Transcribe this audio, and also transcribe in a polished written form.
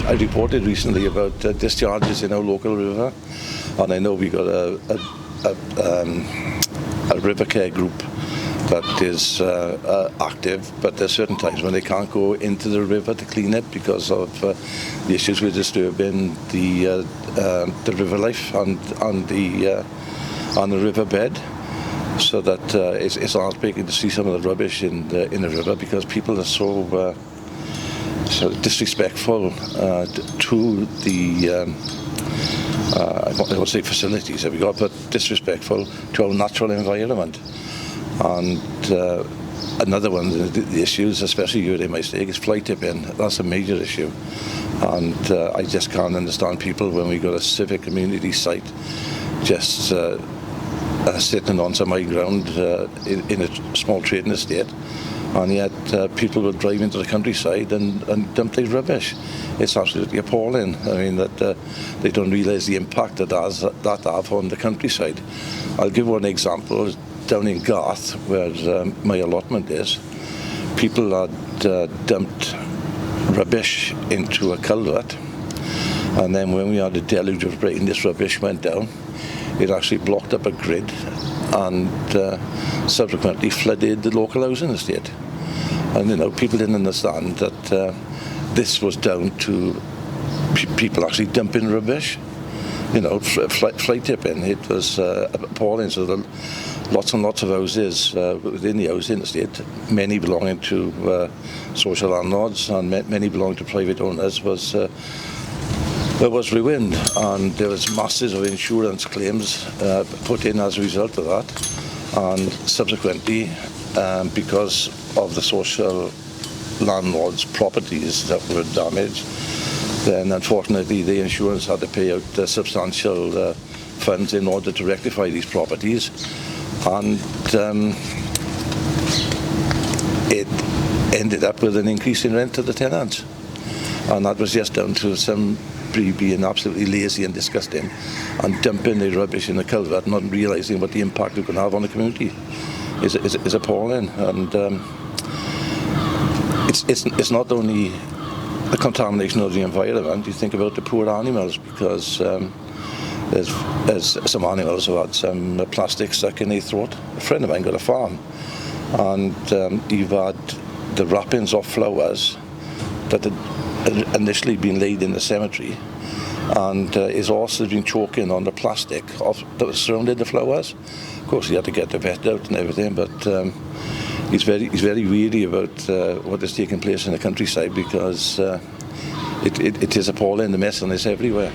I reported recently about discharges in our local river, and I know we got a river care group that is active, but there's certain times when they can't go into the river to clean it because of the issues with disturbing the river life and the riverbed. So that it's heartbreaking to see some of the rubbish in the river because people are so disrespectful to the I won't say facilities that we got, but disrespectful to our natural environment. And another one of the issues, especially here in my state, is fly tipping. That's a major issue, and I just can't understand people when we got a civic community site just sitting on some high ground in a small trading estate, and yet people would drive into the countryside and dump their rubbish. It's absolutely appalling. I mean, that they don't realise the impact that have on the countryside. I'll give one example. Down in Garth, where my allotment is, people had dumped rubbish into a culvert, and then when we had a deluge of rain, this rubbish went down. It actually blocked up a grid and subsequently flooded the local housing estate. And people didn't understand that this was down to people actually dumping rubbish. Fly tipping. It was appalling. So lots and lots of houses within the housing estate, many belonging to social landlords and many belonging to private owners, was ruined, and there was masses of insurance claims put in as a result of that. And subsequently, because of the social landlords' properties that were damaged, then unfortunately the insurance had to pay out substantial funds in order to rectify these properties, and it ended up with an increase in rent to the tenants, and that was just down to some being absolutely lazy and disgusting and dumping the rubbish in the culvert, not realising what the impact it can have on the community is appalling. And it's not only the contamination of the environment. You think about the poor animals, because there's some animals who had some plastic stuck in their throat. A friend of mine got a farm, and you've had the wrappings of flowers that had initially been laid in the cemetery, and his horse has been choking on the plastic that was surrounding the flowers. Of course, he had to get the vet out and everything, but he's very weary about what is taking place in the countryside, because it is appalling, the mess on this everywhere.